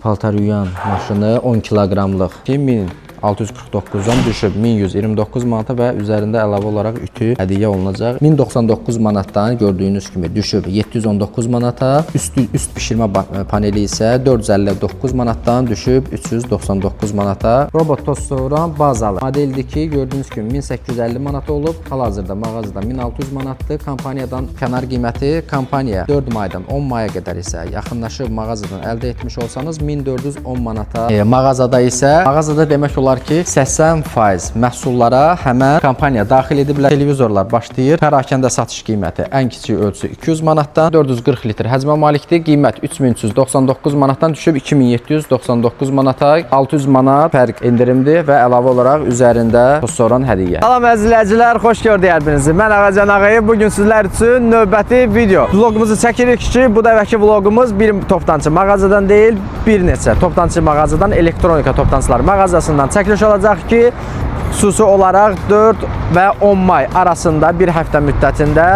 Paltar yuyan maşını 10 kiloqramlıq 2649-dan düşüb 1129 manata və üzərində əlavə olaraq ütü hədiyyə olunacaq. 1099 manatdan gördüyünüz kimi düşüb 719 manata, üst bişirmə paneli isə 459 manatdan düşüb 399 manata. Robot tost soğuran bazalı modeldir ki, gördüyünüz kimi 1850 manat olub. Hal-hazırda mağazada 1600 manatdır. Kampaniyadan kənar qiyməti kampaniya 4 maydan 10 maya qədər isə yaxınlaşıb mağazadan əldə etmiş olsanız 1410 manata. Mağazada demək olar ki 80% məhsullara həmən kampaniya daxil ediblər. Televizorlar başlayır. Pərakəndə satış qiyməti ən kiçik ölçüsü 200 manatdan 440 litr həcmə malikdir. Qiymət 3399 manatdan düşüb 2799 manata. 600 manat fərq endirimdir və əlavə olaraq üzərində tost soğuran hədiyyə. Salam əzizləyicilər, xoş gördük hər birinizi. Mən Ağacan Ağayev. Bugün sizlər üçün növbəti video vlogumuzu çəkirik ki, bu dəvəki vlogumuz bir toptancı mağazadan deyil, bir neçə toptancı mağazadan, elektronika toptancılar mağazasından çəkiliş olacaq ki, xüsusi olaraq 4 və 10 may arasında bir həftə müddətində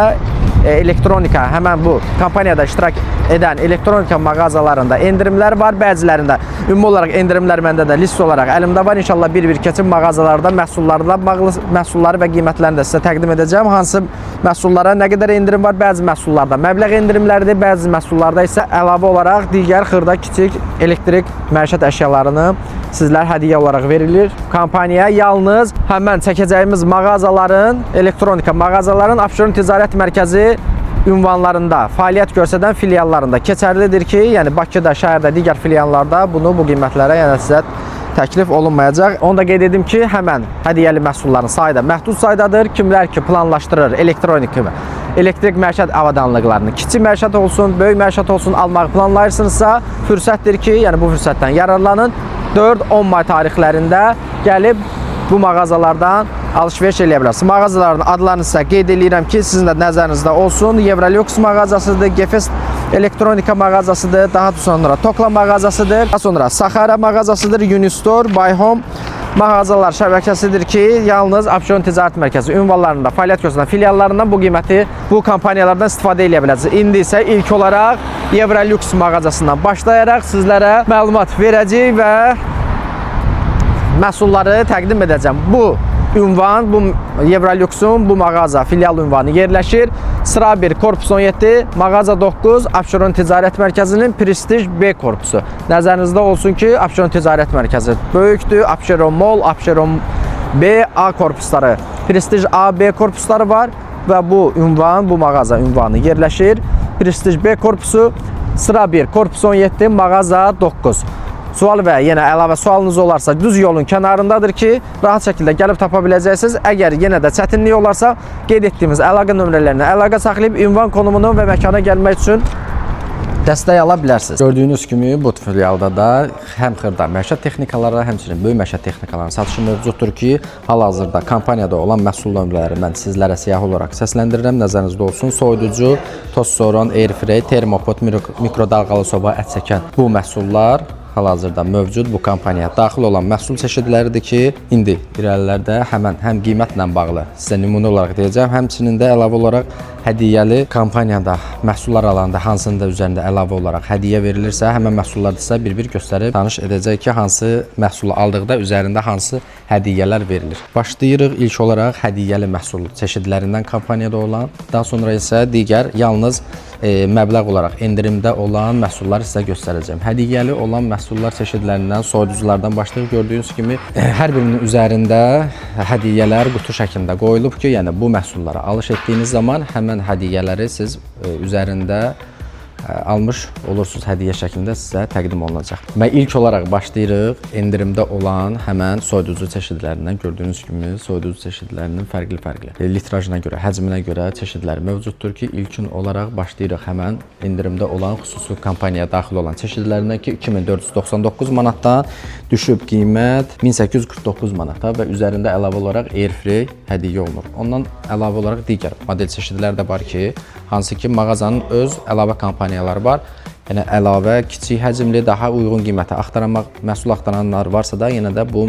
elektronika, həmən bu kampaniyada iştirak edən elektronika mağazalarında endirimlər var. Bəzilərində ümumi olaraq endirimlər məndə də list olaraq əlimdə var. İnşallah bir-bir keçib mağazalarda məhsulları və qiymətlərini də sizə təqdim edəcəm. Hansı məhsullara nə qədər endirim var? Bəzi məhsullarda məbləğ endirimləridir, bəzi məhsullarda isə əlavə olaraq digər xırda kiçik elektrik məişət əşyalarını sizlər hədiyyə olaraq verilir. Kampaniya yalnız həmən çəkəcəyimiz mağazaların, elektronika mağazaların Abşeron Ticarət Mərkəzi ünvanlarında fəaliyyət göstərən filiallarında keçərlidir ki, yəni Bakıda, şəhərdə, digər filiallarda bu qiymətlərə yəni sizə təklif olunmayacaq. Onu da qeyd edim ki, həmən hədiyyəli məhsulların sayı da məhdud saydadır. Kimlər ki planlaşdırır elektrik məişət avadanlıqlarını, kiçik məişət olsun, böyük məişət olsun almağı planlayırsınızsa, fürsətdir ki, yəni bu fürsətdən yararlanın. 4-10 may tarixlərində gəlib bu mağazalardan alış-veriş eləyə bilərsiniz. Mağazaların adlarını sizə qeyd edirəm ki, sizin də nəzərinizdə olsun. Evrolux mağazasıdır, Gefest elektronika mağazasıdır, daha sonra Tokla mağazasıdır, daha sonra Saxara mağazasıdır, Unistore, Bayhome mağazalar şəbəkəsidir ki, yalnız Abşeron Ticarət Mərkəzi ünvanlarında fəaliyyət göstərən filiallarından bu qiyməti, bu kampaniyalardan istifadə edə biləcəksiniz. İndi isə ilk olaraq Evrolux mağazasından başlayaraq sizlərə məlumat verəcək və məhsulları təqdim edəcəm. Bu ünvan, bu Evroluxun bu mağaza filial ünvanı yerləşir. Sıra 1, korpus 17, mağaza 9, Abşeron Ticarət Mərkəzinin Prestij B korpusu. Nəzərinizdə olsun ki, Abşeron Ticarət Mərkəzi böyükdür. Abşeron Mall, Abşeron B, A korpusları, Prestij A, B korpusları var və bu ünvan, bu mağaza ünvanı yerləşir. Prestij B korpusu, sıra 1, korpus 17, mağaza 9. Sual və yenə əlavə sualınız olarsa düz yolun kənarındadır ki, rahat şəkildə gəlib tapa biləcəksiniz. Əgər yenə də çətinlik olarsa, qeyd etdiyimiz əlaqə nömrələrinə əlaqə saxlayıb ünvan konumunu və məkana gəlmək üçün dəstək ala bilərsiniz. Gördüyünüz kimi bu filialda da həm xırda məişət texnikaları, həmçinin böyük məişət texnikalarının satışı mövcuddur ki, hal-hazırda kampaniyada olan məhsul nömrələri mən sizlərə siyah olaraq səsləndirirəm. Nəzərinizdə olsun. Soyuducu, tost soğuran, airfryer, termopod, mikrodalğalı soba, ət çəkən bu məhsullar hal-hazırda mövcud bu kampaniyaya daxil olan məhsul çeşidləridir ki, indi irəlilərdə həm qiymətlə bağlı sizə nümunə olaraq deyəcəm, həmçinin də əlavə olaraq hədiyyəli kampaniyada məhsullar alanda hansında üzərində əlavə olaraq hədiyyə verilirsə, həmən məhsullarda sizə bir-bir göstərib tanış edəcək ki, hansı məhsulu aldıqda üzərində hansı hədiyyələr verilir. Başlayırıq ilk olaraq hədiyyəli məhsul çeşidlərindən kampaniyada olan, daha sonra isə digər yalnız məbləğ olaraq endirimdə olan məhsulları sizə göstərəcəm. Hədiyyəli olan məhsullar çeşidlərindən, soyuduculardan başlayıb gördüyünüz kimi hər birinin üzərində hədiyyələr qutu şəklində qoyulub ki, yəni bu məhsulları alış etdiyiniz zaman həmən hədiyyələri siz üzərində almış olursunuz, hədiyyə şəklində sizə təqdim olunacaq. Və ilk olaraq başlayırıq endirimdə olan həmən soyuducu çeşidlərindən. Gördüyünüz kimi soyuducu çeşidlərinin fərqli litrajına görə, həcminə görə çeşidləri mövcuddur ki, ilkin olaraq başlayırıq həmən endirimdə olan xüsusi kampaniyaya daxil olan çeşidlərindən ki, 2499 manatdan düşüb qiymət 1849 manata və üzərində əlavə olaraq airfryer hədiyyə olunur. Ondan əlavə olaraq digər model çeşidlər də var ki, hansı ki mağazanın öz əlavə kampaniyaları var. Yəni əlavə kiçik həcmli, daha uyğun qiymətə məhsul axtaranlar varsa da yenə də bu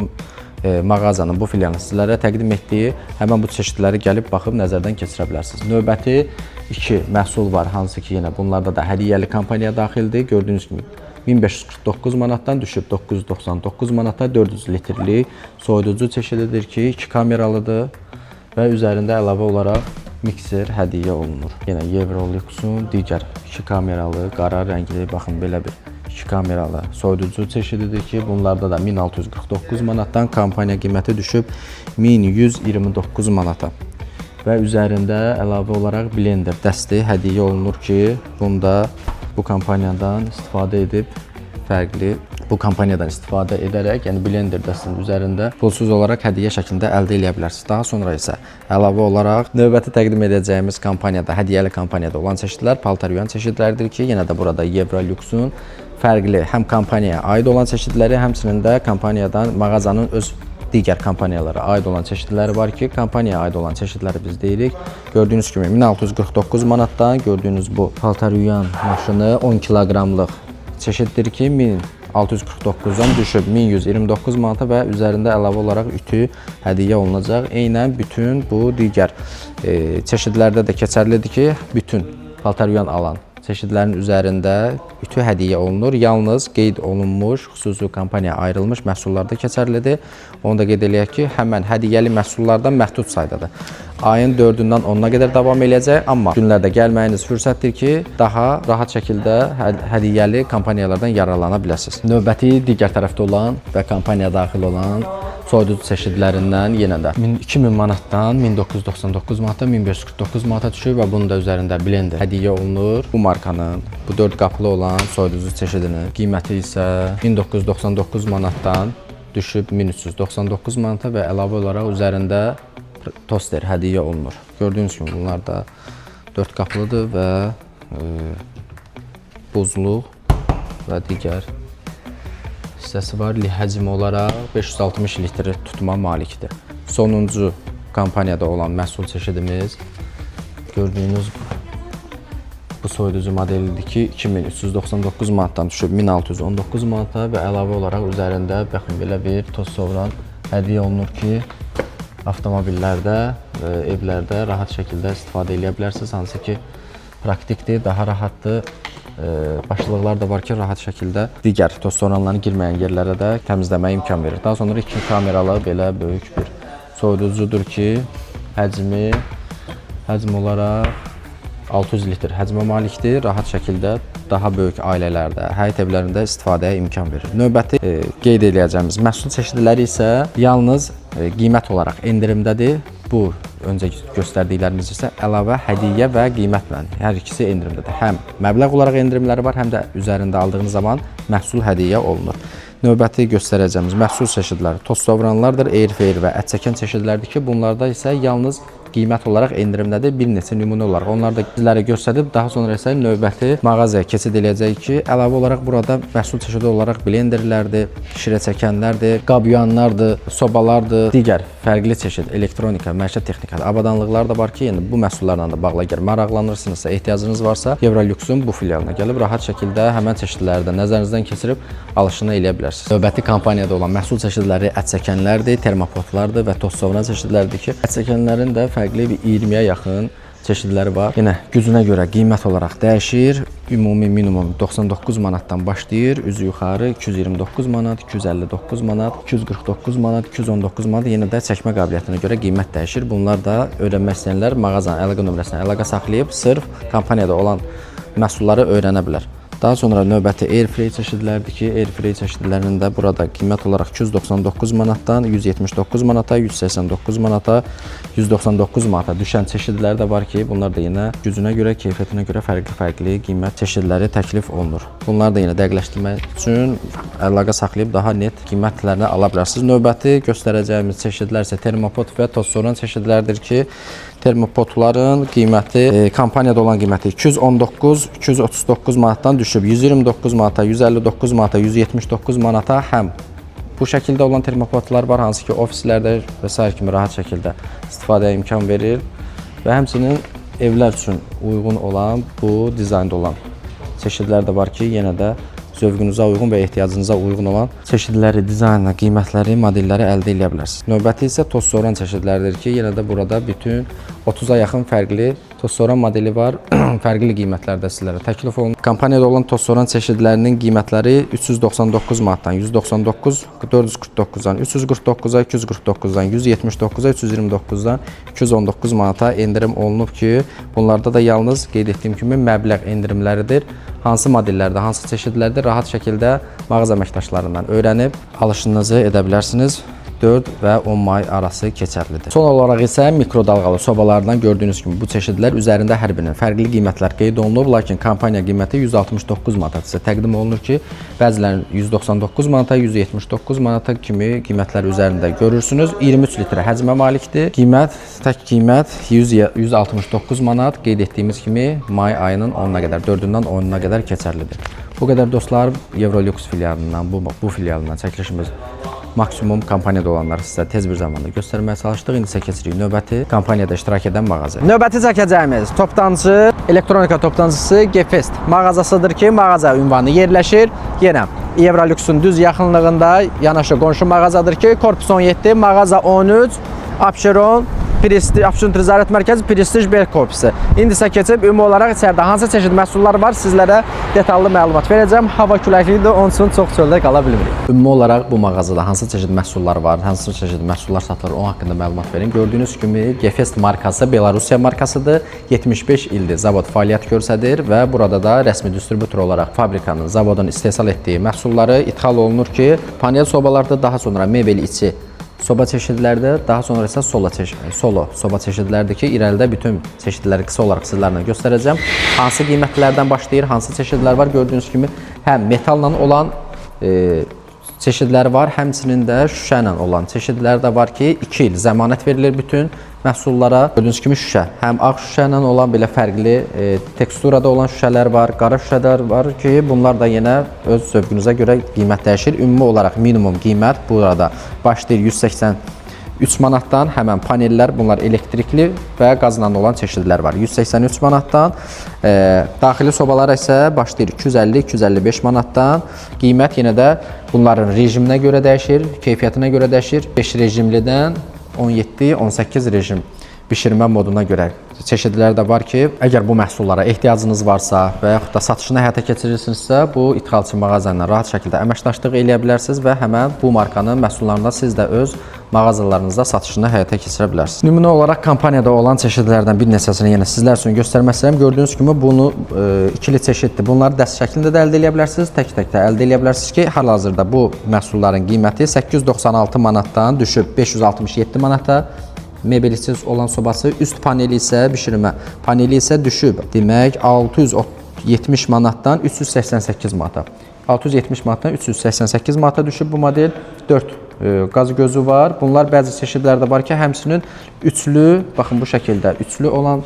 mağazanın, bu filialın sizlərə təqdim etdiyi həmən bu çeşidləri gəlib baxıb nəzərdən keçirə bilərsiniz. Növbəti 2 məhsul var, hansı ki yenə bunlarda da hədiyyəli kampaniya daxildir. Gördüyünüz kimi 1549 manatdan düşüb 999 manata 400 litrlik soyuducu çeşididir ki 2 kameralıdır və üzərində əlavə olaraq mikser hədiyyə olunur. Yenə Evroluxun digər 2 kameralı qara rəngli, baxın belə bir 2 kameralı soyuducu çeşididir ki, bunlarda da 1649 manatdan kampaniya qiyməti düşüb 1129 manata. Və üzərində əlavə olaraq blender dəsti hədiyyə olunur ki, bunda bu kampaniyadan istifadə edib bu kampaniyadan istifadə edərək, yəni blender dəstinin üzərində pulsuz olaraq hədiyyə şəklində əldə edə bilərsiniz. Daha sonra isə əlavə olaraq növbəti təqdim edəcəyimiz kampaniyada, hədiyyəli kampaniyada olan çeşidlər paltaryuyan çeşidlərdir ki, yenə də burada Evroluxun fərqli həm kampaniyaya aid olan çeşidləri, həmçinin də kampaniyadan mağazanın öz digər kampaniyalara aid olan çeşidləri var ki, kampaniyaya aid olan çeşidləri biz deyirik. Gördüyünüz kimi 1649 manatdan gördüyünüz bu paltaryuyan maşını 10 kiloqramlıq çeşiddir ki, 1649-dan düşüb 1129 manata və üzərində əlavə olaraq ütü hədiyyə olunacaq. Eynən bütün bu digər çeşidlərdə də keçərlidir ki, bütün paltaryuyan alan çeşidlərin üzərində ütü hədiyyə olunur. Yalnız qeyd olunmuş, xüsusi kampaniya ayrılmış məhsullarda keçərlidir. Onu da qeyd eləyək ki, həmən hədiyyəli məhsullardan məhdud saydadır. Ayın 4-dən 10-na qədər davam eləyəcək, amma günlərdə gəlməyiniz fürsətdir ki, daha rahat şəkildə hədiyyəli kampaniyalardan yararlana biləsiniz. Növbəti digər tərəfdə olan və kampaniya daxil olan soyuducu çeşidlərindən yenə də 2000 manatdan 1999 manata 1549 manata düşür və bunun da üzərində blender hədiyyə olunur. Bu markanın bu 4 qapılı olan soyuducu çeşidinin qiyməti isə 1999 manatdan düşüb 1399 manata və əlavə olaraq üzərində toster hədiyyə olunur. Gördüyünüz kimi bunlar da 4 qapılıdır və buzluq və digər hissəsi var. Həcmi olaraq 560 litr tutma malikdir. Sonuncu kampaniyada olan məhsul çeşidimiz gördüyünüz bu soyuducu modelidir ki, 2399 manatdan düşüb 1619 manata və əlavə olaraq üzərində baxın belə bir toz sovuran hədiyyə olunur ki, avtomobillərdə, evlərdə rahat şəkildə istifadə edə bilərsiniz. Hansı ki, praktikdir, daha rahatdır. Başlıqlar da var ki, rahat şəkildə digər toz soranların girməyən yerlərə də təmizləməyə imkan verir. Daha sonra 2 kameralı belə böyük bir soyuducudur ki, həcm olaraq 600 litr həcmə malikdir. Rahat şəkildə daha böyük ailələrdə, həyət evlərində istifadəyə imkan verir. Növbəti qeyd edəcəyimiz məhsul çeşidləri isə yalnız qiymət olaraq endirimdədir. Bu öncə göstərdiklərimiz isə əlavə hədiyyə və qiymətlə hər ikisi endirimdədir. Həm məbləğ olaraq endirimləri var, həm də üzərində aldığınız zaman məhsul hədiyyə olunur. Növbəti göstərəcəyimiz məhsul çeşidləri toz sovuranlardır, airfryer və ət çəkən çeşidlərdir ki, bunlarda isə yalnız qiymət olaraq endirimdədir. Bir neçə nümunə olaraq onları da sizlərə göstərib, daha sonra isə növbəti mağazaya keçid edəcəyik ki, əlavə olaraq burada məhsul çeşidi olaraq blenderlərdir, şirə çəkənlərdir, qabyanlardır, sobalardır, digər fərqli çeşid elektronika, məişət texnikadır, avadanlıqlar da var ki, yəni bu məhsullarla da bağlı əgər maraqlanırsınızsa, ehtiyacınız varsa, Evroluxun bu filialına gəlib rahat şəkildə həmən çeşidləri də nəzərinizdən keçirib alışını eləyə bilərsiniz. Növbəti kampaniyada olan məhsul çeşidləri ət çəkənlərdir, termopotlardır və toz sovuran çeşidlərdir ki, ət çəkənlərin də fərqli bir 20-yə yaxın çeşidləri var. Yenə gücünə görə qiymət olaraq dəyişir. Ümumi minimum 99 manatdan başlayır. Üzü yuxarı 229 manat, 259 manat, 249 manat, 219 manat. Yenə də çəkmə qabiliyyətinə görə qiymət dəyişir. Bunlar da öyrənmək istəyənlər mağazanın əlaqə nömrəsinə əlaqə saxlayıb sırf kampaniyada olan məhsulları öyrənə bilər. Daha sonra növbəti airfryer çeşidlərdir ki, airfryer çeşidlərində burada qiymət olaraq 299 manatdan 179 manata, 189 manata, 199 manata düşən çeşidlər də var ki, bunlar da yenə gücünə görə, keyfiyyətinə görə fərqli qiymət çeşidləri təklif olunur. Bunlar da yenə dəqiqləşdirmək üçün əlaqə saxlayıb daha net qiymətlərini ala bilərsiniz. Növbəti göstərəcəyimiz çeşidlər isə termopot və toz soran çeşidlərdir ki, termopotların qiyməti, kampaniyada olan qiyməti 219-239 manatdan düşüb 129 manata, 159 manata, 179 manata həm bu şəkildə olan termopotlar var, hansı ki ofislərdə və s. kimi rahat şəkildə istifadəyə imkan verir və həmçinin evlər üçün uyğun olan bu dizaynda olan çeşidlər də var ki, yenə də zövqünüzə uyğun və ehtiyacınıza uyğun olan çeşidləri, dizaynı, qiymətləri, modelləri əldə edə bilərsiniz. Növbəti isə toz soran çeşidləridir ki, yenə də burada bütün 30-a yaxın fərqli toz soran modeli var. Fərqli qiymətlərdə sizlərə təklif olunur. Kompaniyada olan toz soran çeşidlərinin qiymətləri 399 manatdan 199, 449-dan 349-a, 249-dan 179-a, 329-dan 219 manata endirim olunub ki, bunlarda da yalnız qeyd etdiyim kimi məbləğ endirimləridir. Hansı modellərdə, hansı çeşidlərdə rahat şəkildə mağaza əməkdaşlarından öyrənib alışınızı edə bilərsiniz. 4 və 10 may arası keçərlidir. Son olaraq isə mikrodalğalı sobalardan gördüyünüz kimi bu çeşidlər üzərində hər birinin fərqli qiymətlər qeyd olunub, lakin kampaniya qiyməti 169 manata sizə təqdim olunur ki, bəzilərinin 199 manata, 179 manata kimi qiymətlər üzərində görürsünüz. 23 litrə həcmə malikdir. Tək qiymət 169 manat, qeyd etdiyimiz kimi may ayının 10-na qədər, 4-dən 10-na qədər keçərlidir. Bu qədər dostlar, Eurolux filialından, bu filialından çəkilişimiz maksimum kampaniyada olanları sizə tez bir zamanda göstərməyə çalışdıq. İndi isə keçirik növbəti kampaniyada iştirak edən mağazaya. Növbəti çəkəcəyimiz toptancı, elektronika toptancısı Gefest mağazasıdır ki, mağaza ünvanı yerləşir. Yenə Eurolux'un düz yaxınlığında yanaşı qonşu mağazadır ki, Korpus 17, mağaza 13, Abşeron, Abşeron Ticarət Mərkəzi, Prestij Bel korpusu. İndi isə keçib ümumi olaraq içəridə hansı çeşid məhsullar var sizlərə detallı məlumat verəcəm. Hava küləklidir, onun üçün çox çöldə qala bilmirik. Ümumi olaraq bu mağazada hansı çeşid məhsullar var, hansı çeşid məhsullar satılır, onun haqqında məlumat verin. Gördüyünüz kimi Gefest markası Belarusiya markasıdır. 75 ildir zavod fəaliyyət göstərir və burada da rəsmi distributor olaraq fabrikanın, zavodun istehsal etdiyi məhsulları ithal olunur ki, panel sobalarda, daha sonra mebel içi soba çeşidlərdə, daha sonra isə solo soba çeşidlərdir ki, irəlidə bütün çeşidləri qısa olaraq sizlərlə göstərəcəm. Hansı qiymətlərdən başlayır, hansı çeşidlər var, gördüyünüz kimi həm metalla olan çeşidlər var, həmçinin də şüşə ilə olan çeşidlər də var ki, 2 il zəmanət verilir bütün məhsullara. Gördüyünüz kimi şüşə, həm ağ şüşə ilə olan belə fərqli teksturada olan şüşələr var, qara şüşələr var ki, bunlar da yenə öz zövqünüzə görə qiymət dəyişir. Ümumi olaraq minimum qiymət burada başlayır 183 manatdan, həmən panellər, bunlar elektrikli və qazla olan çeşidlər var. 183 manatdan, daxili sobalar isə başlayır 250-255 manatdan. Qiymət yenə də bunların rejiminə görə dəyişir, keyfiyyətinə görə dəyişir. 5 rejimlidən 17-18 rejim bişirmə moduna görə çeşidlər də var ki, əgər bu məhsullara ehtiyacınız varsa və yaxud da satışını həyata keçirirsinizsə, bu ixalçı mağaza ilə rahat şəkildə əməkdaşlıq eləyə bilərsiniz və həmən bu markanın məhsullarında siz də öz mağazalarınızda satışını həyata keçirə bilərsiniz. Nümunə olaraq kampaniyada olan çeşidlərdən bir neçəsini yenə sizlər üçün göstərmək istəyirəm. Gördüyünüz kimi bunu ikili çeşiddir. Bunları dəst şəklində də əldə edə bilərsiniz, tək-tək də əldə edə bilərsiniz ki, hal-hazırda bu məhsulların qiyməti 896 manatdan düşüb 567 manata. Mebelisiz olan sobası, üst paneli isə bişirmə paneli isə düşüb. Demək 670 manatdan 388 manata. 670 manatdan 388 manata düşüb bu model. 4 qaz gözü var. Bunlar bəzi çeşidlərdə var ki, həmçinin üçlü, baxın bu şəkildə üçlü olan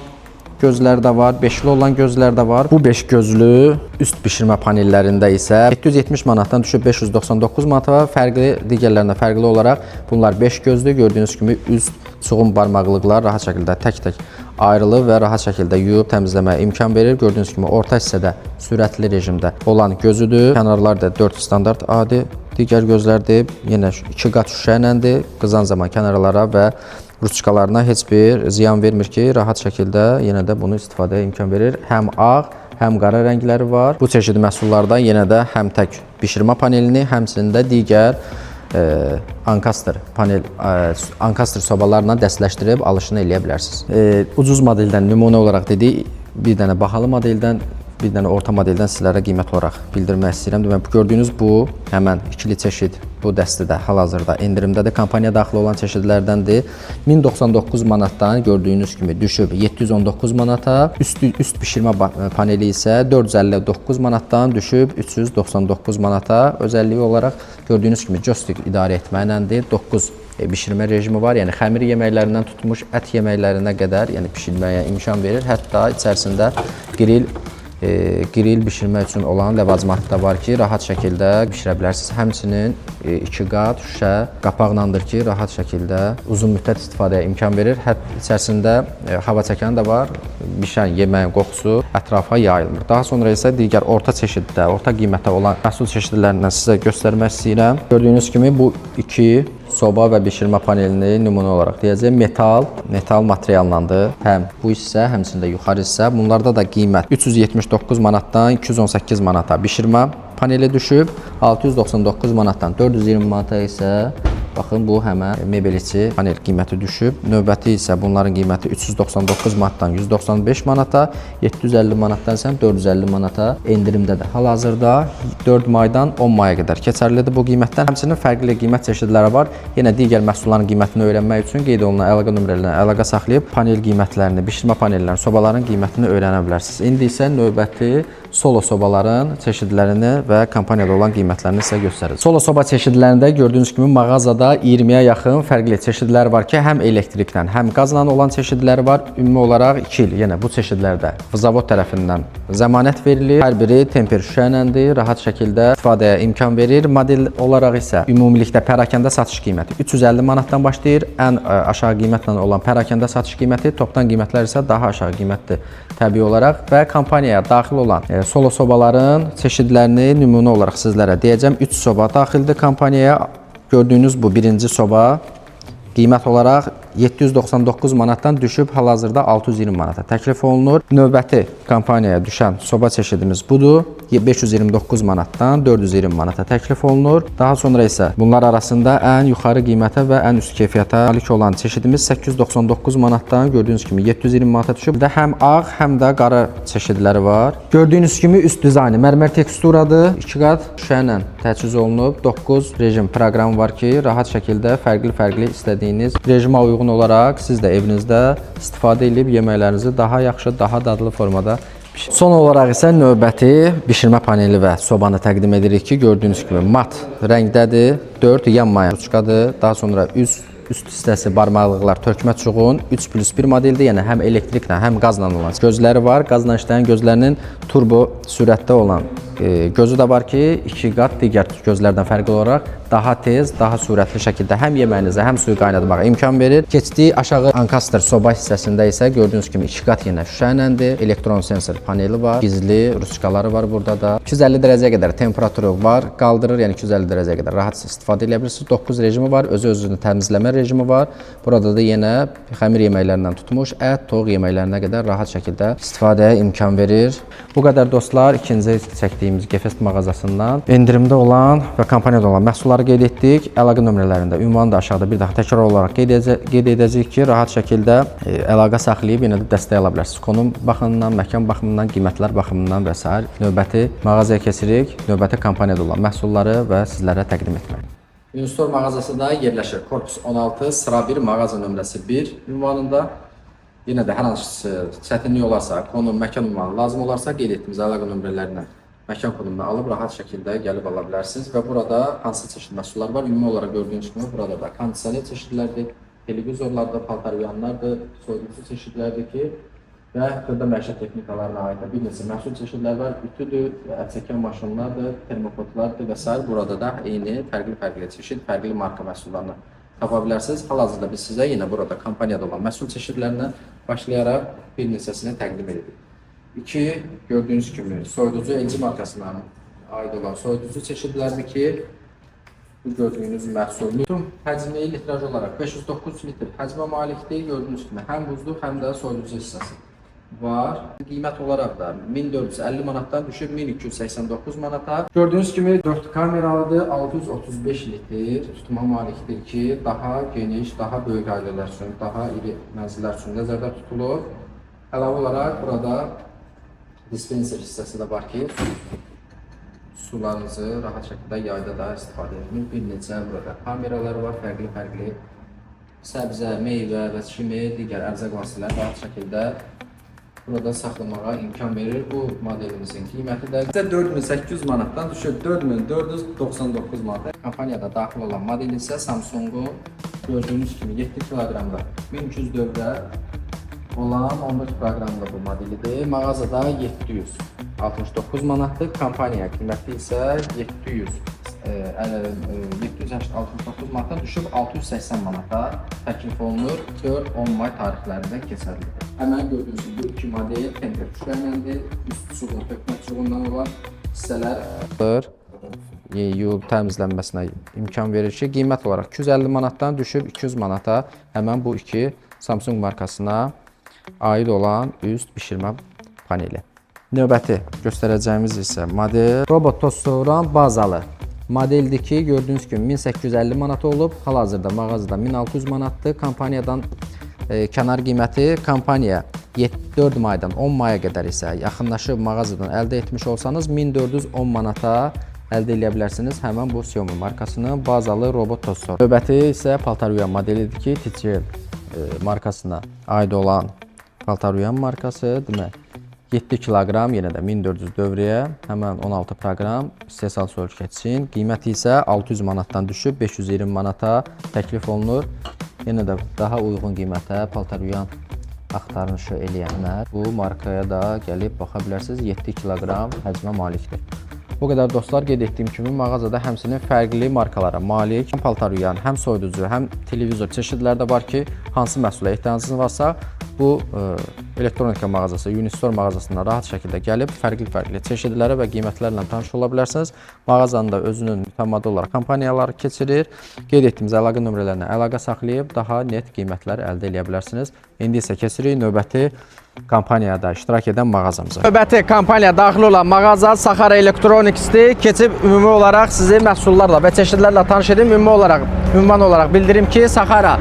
gözlər də var, 5'li olan gözlər də var. Bu 5 gözlü üst bişirmə panellərində isə 770 manatdan düşüb 599 manata. Fərqli, digərlərinə fərqli olaraq bunlar 5 gözlü. Gördüyünüz kimi üst çuğum barmaqlıqlar rahat şəkildə tək-tək ayrılıb və rahat şəkildə yuyub təmizləməyə imkan verir. Gördüyünüz kimi orta hissədə sürətli rejimdə olan gözüdür. Kənarlar da 4 standart adi digər gözlərdir. Yenə 2 qat şüşə iləndir. Qızan zaman kənarlara və ruçkalarına heç bir ziyan vermir ki, rahat şəkildə yenə də bunu istifadəyə imkan verir. Həm ağ, həm qara rəngləri var. Bu çeşid məhsullardan yenə də həm tək bişirmə panelini, həmçinin də digər Ankastre sobalarla dəstləşdirib alışını eləyə bilərsiniz. Ucuz modeldən nümunə olaraq dedik, bir dənə bahalı modeldən, bir dənə orta modeldən sizlərə qiymət olaraq bildirmək istəyirəm. Demək, gördüyünüz bu həmən ikili çeşid bu dəstədə hal-hazırda endirimdədir. Kampaniya daxil olan çeşidlərdəndir. 1099 manatdan gördüyünüz kimi düşüb 719 manata. Üst bişirmə paneli isə 459 manatdan düşüb 399 manata. Özəlliyi olaraq gördüyünüz kimi joystick idarə etməklədir. 9 bişirmə rejimi var. Yəni xəmir yeməklərindən tutmuş ət yeməklərinə qədər, yəni bişirməyə imkan verir. Hətta içərisində grill Grill bişirmək üçün olan ləvazimatı da var ki, rahat şəkildə bişirə bilərsiniz. Həmçinin 2 qat şüşə qapaqlandır ki, rahat şəkildə uzun müddət istifadəyə imkan verir. Hətta içərisində hava çəkəni də var. Bişən yeməyin qoxusu ətrafa yayılmır. Daha sonra isə digər orta çeşiddə, orta qiymətdə olan məhsul çeşidlərindən sizə göstərmək istəyirəm. Gördüyünüz kimi bu 2 soba və bişirmə panelini nümunə olaraq deyəcəm. Metal materiallandır. Həm bu hissə, həmçində yuxarı hissə. Bunlarda da qiymət 379 manatdan 218 manata bişirmə paneli düşüb. 699 manatdan 420 manata isə baxın bu həmən mebel içi panel qiyməti düşüb. Növbəti isə bunların qiyməti 399 manatdan 195 manata, 750 manatdan isə 450 manata endirimdədir. Hal-hazırda 4 maydan 10 maya qədər keçərlidir bu qiymətlər. Həmçinin fərqli qiymət çeşidləri var. Yenə digər məhsulların qiymətini öyrənmək üçün qeyd olunan əlaqə nömrələrinə əlaqə saxlayıb panel qiymətlərini, bişirmə panellərinin, sobaların qiymətini öyrənə bilərsiniz. İndi isə növbəti solo sobaların çeşidlərini və kompaniyada olan qiymətlərini sizə göstərəcəm. Solo soba çeşidlərində gördüyünüz kimi mağazada 20-yə yaxın fərqli çeşidlər var ki, həm elektriklə, həm qazla olan çeşidləri var. Ümumi olaraq 2 il, yenə bu çeşidlərdə zavod tərəfindən zəmanət verilir. Hər biri temper şüşə iləndir, rahat şəkildə istifadəyə imkan verir. Model olaraq isə ümumilikdə pərakəndə satış qiyməti 350 manatdan başlayır. Ən aşağı qiymətlə olan pərakəndə satış qiyməti, topdan qiymətlər isə daha aşağı qiymətdir təbii olaraq və kompaniyaya daxil olan solo sobaların çeşidlərini nümunə olaraq sizlərə deyəcəm. 3 soba daxildir kompaniyaya. Gördüyünüz bu birinci soba qiymət olaraq 799 manatdan düşüb hal-hazırda 620 manata təklif olunur. Növbəti kompaniyaya düşən soba çeşidimiz budur. 529 manatdan 420 manata təklif olunur. Daha sonra isə bunlar arasında ən yuxarı qiymətə və ən üst keyfiyyətə malik olan çeşidimiz 899 manatdan gördüyünüz kimi 720 manata düşüb. Bir də həm ağ, həm də qara çeşidləri var. Gördüyünüz kimi üst dizaynı mərmər teksturadır. 2 qat şüşə ilə təchiz olunub. 9 rejim proqramı var ki, rahat şəkildə fərqli istədiyiniz rejimə uyğun olaraq siz də evinizdə istifadə edib yeməklərinizi daha yaxşı, daha dadlı formada pişirin. Son olaraq isə növbəti bişirmə paneli və sobanı təqdim edirik ki, gördüyünüz kimi mat rəngdədir. 4 yanmayan ruçkadır. Daha sonra üst hissəsi barmaqlıqlar tökmə çuğun 3+1 modeldir. Yəni həm elektriklə, həm qazla olan gözləri var. Qazla işləyən gözlərinin turbo sürətdə olan gözü də var ki, 2 qat digər gözlərdən fərqli olaraq daha tez, daha sürətli şəkildə həm yeməyinizə, həm suyu qaynatmağa imkan verir. Keçdiyi aşağı ankastr soba hissəsində isə gördüyünüz kimi 2 qat yenə şüşə iləndir. Elektron sensor paneli var, gizli ruçkaları var burada da. 250 dərəcəyə qədər temperaturu var, qaldırır, yəni 250 dərəcəyə qədər rahat istifadə edə bilirsiniz. 9 rejimi var, özünü təmizləmə rejimi var. Burada da yenə xəmir yeməklərindən tutmuş ət, toğ yeməklərinə qədər rahat şəkildə istifadəyə imkan verir. Bu qədər dostlar, ikinci çəkdiyimiz Gefest mağazasından endirimdə olan və kompaniyada olan məhsulları qeyd etdik. Əlaqə nömrələrində ünvanı da aşağıda bir daha təkrar olaraq qeyd edəcəyik ki, rahat şəkildə əlaqə saxlayıb yenə də dəstək ala bilərsiniz. Konum baxımından, məkan baxımından, qiymətlər baxımından və s. Növbəti mağazaya keçirik. Növbəti kompaniyada olan məhsulları və sizlərə təqdim etmək. Unistor mağazası da yerləşir. Korpus 16, sıra 1, mağaza nömrəsi 1 ünvanında. Yenə də hər hansı çətinlik olarsa, konum, məkan ünvanı lazım olarsa qeyd etdiyimiz əlaqə nömrələrinə məkan kodunu alıb rahat şəkildə gəlib ala bilərsiniz və burada hansı çeşid məhsullar var. Ümumi olaraq gördüyünüz kimi burada da kondisioner çeşidlərdir, televizorlardır, paltaryanlardır, soyuducu çeşidlərdir ki və xırda məişət texnikalarına aid bir neçə məhsul çeşidlər var. Ütüdür, ət çəkən maşınlardır, termopotlardır və s. Burada da eyni fərqli çeşid, fərqli marka məhsullarını tapa bilərsiniz. Hal-hazırda biz sizə yenə burada kompaniyada olan məhsul çeşidlərindən başlayaraq bir neçəsini təqdim edirik. 2 gördüyünüz kimi soyuducu LG markasına aid olan soyuducu çeşidlərdir ki, bu gördüyünüz məhsul bütün həcmi litraj olaraq 509 litr həcmə malikdir. Gördüyünüz kimi həm buzlu, həm də soyuducu hissəsi var. Qiymət olaraq da 1450 manatdan düşüb 1289 manata. Gördüyünüz kimi 4 kameralıdır, 635 litr tutma malikdir ki, daha geniş, daha böyük ailələr üçün, daha iri mənzillər üçün nəzərdə tutulur. Əlavə olaraq burada dispenser hissəsi də var ki, sularınızı rahat şəkildə yayda da istifadə edilir. Bir neçə burada kameralar var, fərqli səbzə, meyvə və kimi digər ərzaq vasitələri rahat şəkildə burada saxlamağa imkan verir. Bu modelimizin qiyməti də 4800 manatdan düşür 4499 manata. Kompaniyada daxil olan model isə Samsung-un gördüyünüz kimi 7 kiloqramda 1200 dövrə olan 14 proqramlı bu modelidir. Mağazada 700 69 manatdır. Kampaniya qiyməti isə 769 manatdan düşüb 680 manata təklif olunur. 4-10 may tarixlərindən keçərlidir. Həmən gördüyünüz bu iki model tender tuşlarındandır. Üst çubuğun, tökmə çubuğundan olan hissələr yuyulub təmizlənməsinə imkan verir ki, qiymət olaraq 250 manatdan düşüb 200 manata həmən bu iki Samsung markasına aid olan üst bişirmə paneli. Növbəti göstərəcəyimiz isə model robot tost soğuran bazalı modeldir ki, gördüyünüz kimi 1850 manat olub, hal-hazırda mağazada 1600 manatdır. Kampaniyadan kənar qiyməti kampaniya 4 maydan 10 maya qədər isə yaxınlaşıb mağazadan əldə etmiş olsanız 1410 manata əldə edə bilərsiniz həmən bu Xiaomi markasının bazalı robot tost soğuran. Növbəti isə Paltaruyan modelidir ki, TCL markasına aid olan Paltaruyan markası, demək 7 kiloqram, yenə də 1400 dövrəyə, həmən 16 proqram istehsal ölçüsü. Qiyməti isə 600 manatdan düşüb 520 manata təklif olunur. Yenə də daha uyğun qiymətə Paltaruyan axtarışı eləyənlər bu markaya da gəlib baxa bilərsiniz. 7 kiloqram həcmə malikdir. Bu qədər dostlar, qeyd etdiyim kimi mağazada həmçinin fərqli markalara malik Paltaruyan həm soyuducu, həm televizor çeşidləri də var ki, hansı məhsula ehtiyacınız varsa bu elektronika mağazası, Unistore mağazasına rahat şəkildə gəlib fərqli çeşidlərə və qiymətlərlə tanış ola bilərsiniz. Mağazanın da özünün mütəmadi olaraq kampaniyaları keçirir. Qeyd etdiyimiz əlaqə nömrələrinə əlaqə saxlayıb daha net qiymətlər əldə edə bilərsiniz. İndi isə keçirik növbəti kampaniyada iştirak edən mağazamıza. Növbəti kampaniya daxil olan mağaza Saxara Electronics'dir. Keçib ümumi olaraq sizi məhsullarla və çeşidlərlə tanış edim. Ünvan olaraq bildirim ki, Saxara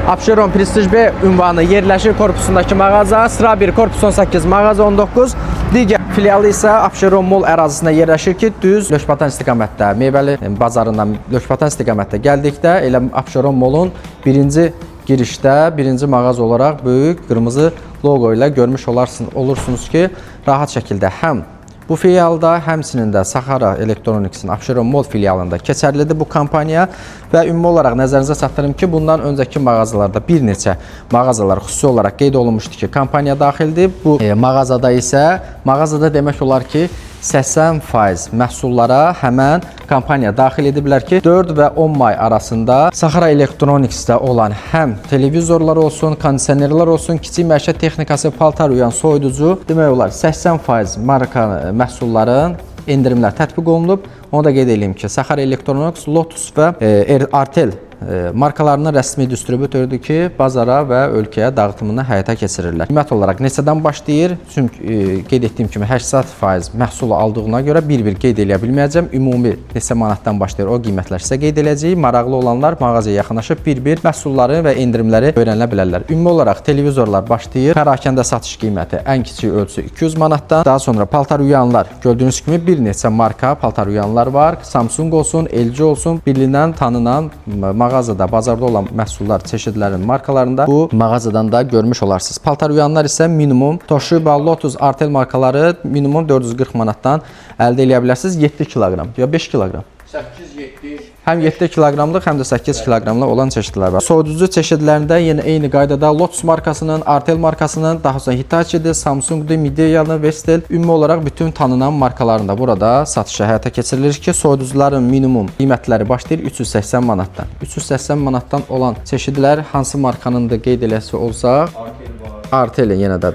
Abşeron Prestige B ünvanı yerləşir korpusundakı mağaza. Sıra 1 korpus 18, mağaza 19. Digər filialı isə Abşeron Mall ərazisində yerləşir ki, düz Lökbatan istiqamətdə, Meyvəli bazarından Lökbatan istiqamətdə gəldikdə elə Abşeron Mall'un birinci girişdə, birinci mağaza olaraq böyük qırmızı logo ilə görmüş olursunuz ki, rahat şəkildə həm bu filialda, həmçinin də Saxara Electronics'in Abşeron Mall filialında keçərlidir bu kampaniya və ümumi olaraq nəzərinizə çatdırım ki, bundan öncəki mağazalarda bir neçə mağazalar xüsusi olaraq qeyd olunmuşdu ki, kampaniya daxildir. Bu mağazada isə, demək olar ki, 80% məhsullara həmən kampaniya daxil ediblər ki, 4 və 10 may arasında Saxara Electronics'də olan həm televizorlar olsun, kondisionerlər olsun, kiçik məişət texnikası, Paltaruyan soyuducu, demək olar 80% marka məhsulların endirimlər tətbiq olunub. Onu da qeyd edeyim ki, Saxara Electronics, Lotus və Artel markalarının rəsmi distribütördür ki, bazara və ölkəyə dağıtımını həyata keçirirlər. Qiymət olaraq neçədən başlayır? Çünki qeyd etdiyim kimi 80% məhsulu aldığına görə bir-bir qeyd edə bilməyəcəm. Ümumi neçə manatdan başlayır o qiymətlər sizə qeyd edəcəyik. Maraqlı olanlar mağazaya yaxınlaşıb bir-bir məhsulları və endirimləri öyrənə bilərlər. Ümumi olaraq televizorlar başlayır. Pərakəndə satış qiyməti ən kiçik ölçü 200 manatdan. Daha sonra Paltaruyanlar, gördüyünüz kimi bir neçə marka Paltaruyanlar var. Samsung olsun, LG olsun, bilinən, tanınan mağazada, bazarda olan məhsullar, çeşidlərin markalarında bu mağazadan da görmüş olarsınız. Paltaruyanlar isə minimum Toshiba, Lotus, Artel markaları minimum 440 manatdan əldə edə bilərsiniz. 7 kiloqram ya 5 kiloqram. 8-7. Həm 7 kiloqramlıq, həm də 8 kiloqramlıq olan çeşidlər var. Soyuducu çeşidlərində yenə eyni qaydada Lotus markasının, Artel markasının, daha sonra Hitachi'dir, Samsung'dur, Midea'dır, Vestel, ümumi olaraq bütün tanınan markalarında burada satışa həyata keçirilir ki, soyuducuların minimum qiymətləri başlayır 380 manatdan. 380 manatdan olan çeşidlər hansı markanın da qeyd eləsi olsa, Artel yenə də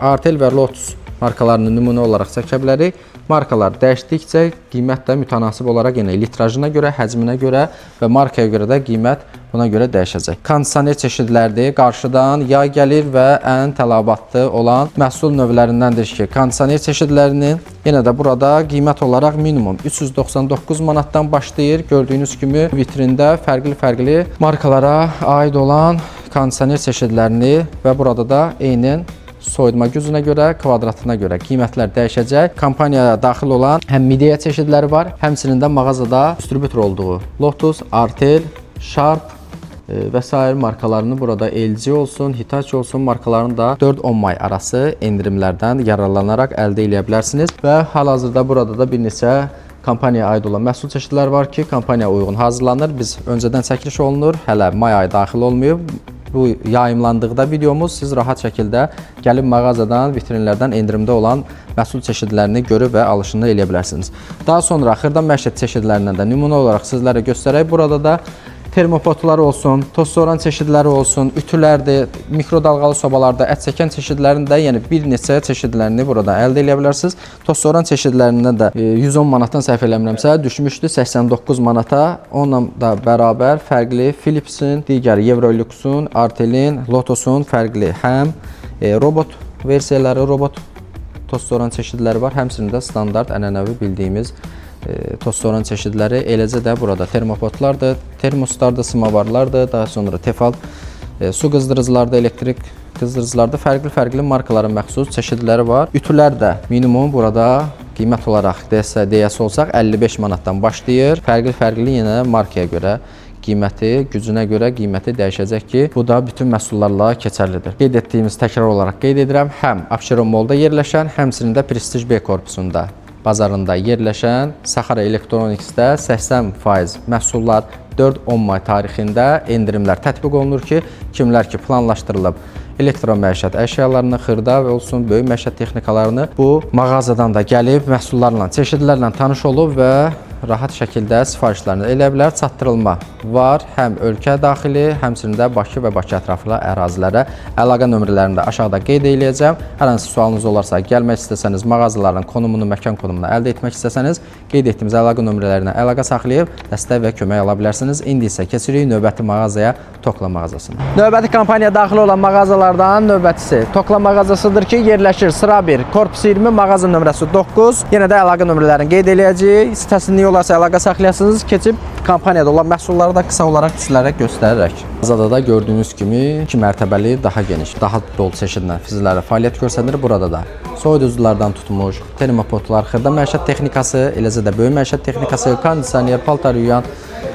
Artel və Lotus markalarını nümunə olaraq çəkə bilərik. Markalar dəyişdikcə qiymət də mütənasib olaraq yenə litrajına görə, həcminə görə və markaya görə də qiymət buna görə dəyişəcək. Kondisioner çeşidlərdir. Qarşıdan yay gəlir və ən tələbatlı olan məhsul növlərindəndir ki, kondisioner çeşidlərinin yenə də burada qiymət olaraq minimum 399 manatdan başlayır. Gördüyünüz kimi vitrində fərqli markalara aid olan kondisioner çeşidlərini və burada da eynən soyutma gücünə görə, kvadratına görə qiymətlər dəyişəcək. Kampaniyaya daxil olan həm Midea çeşidləri var, həmçinin də mağazada distribütor olduğu Lotus, Artel, Sharp və s. markalarını burada LG olsun, Hitachi olsun markalarını da 4-10 may arası endirimlərdən yararlanaraq əldə edə bilərsiniz. Və hal-hazırda burada da bir neçə kampaniyaya aid olan məhsul çeşidləri var ki, kampaniyaya uyğun hazırlanır. Biz öncədən çəkiliş olunur, hələ may ayı daxil olmayıb. bu yayımlandıqda videomuz siz rahat şəkildə gəlib mağazadan, vitrinlərdən endirimdə olan məhsul çeşidlərini görüb və alışını eləyə bilərsiniz. Daha sonra xırda məişət çeşidlərindən də nümunə olaraq sizlərə göstərək. Burada da termopotlar olsun, toz soran çeşidləri olsun, ütülərdir, mikrodalğalı sobalarda ət çəkən çeşidlərində, yəni bir neçə çeşidlərini burada əldə edə bilərsiniz. Toz soran çeşidlərindən də 110 manatdan səhv eləmirəmsə düşmüşdü 89 manata. Onunla da bərabər fərqli Philips'in, digər Eurolux'un, Artel'in, Lotus'un fərqli həm robot versiyaları, robot toz soran çeşidləri var, həmçinin də standart ənənəvi bildiyimiz toz soran çeşidləri, eləcə də burada termopotlardır, termoslardır, smavarlardır, daha sonra tefal su qızdırıcılarda, elektrik qızdırıcılarda fərqli markaların məxsus çeşidləri var. Ütülər də minimum burada qiymət olaraq deyəsi olsaq 55 manatdan başlayır. Fərqli yenə markaya görə qiyməti, gücünə görə qiyməti dəyişəcək ki, bu da bütün məhsullarla keçərlidir. Qeyd etdiyimiz təkrar olaraq qeyd edirəm, həm Abşeron Mallda yerləşən, həmçinin də Prestige B korpusunda bazarında yerləşən Saxara Electronics'də 80% məhsullar 4-10 may tarixində endirimlər tətbiq olunur ki, kimlər ki planlaşdırılıb elektroməişət əşyalarını, xırda və olsun böyük məişət texnikalarını bu mağazadan da gəlib məhsullarla, çeşidlərlə tanış olub və rahat şəkildə sifarişlərini elə bilər. Çatdırılma var həm ölkə daxili, həmçinin də Bakı və Bakı ətraflı ərazilərə. Əlaqə nömrələrini də aşağıda qeyd edəcəm. Hər hansı sualınız olarsa, gəlmək istəsəniz, mağazaların konumunu, məkan konumunu əldə etmək istəsəniz, qeyd etdiyimiz əlaqə nömrələrinə əlaqə saxlayıb dəstək və kömək ala bilərsiniz. İndi isə keçirik növbəti mağazaya, Tokla mağazasına. Növbəti kampaniya daxil olan mağazalardan növbətisi Tokla mağazasıdır ki, yerləşir sıra 1, korpus 20, mağaza nömrəsi 9. Yenə də əlaqə nömrələrini qeyd edəcəyik. Sitəsini olarsa əlaqə saxlayasınız, keçib kampaniyada olan məhsulları da qısa olaraq sizlərə göstərərək. Mağazada da gördüyünüz kimi 2 mərtəbəli, daha geniş, daha dolu çeşidlə sizlərə fəaliyyət göstərir. Burada da soyuduculardan tutmuş, termopotlar, xırda məişət texnikası, eləcə də böyük məişət texnikası, kondisioner, paltar yuyan,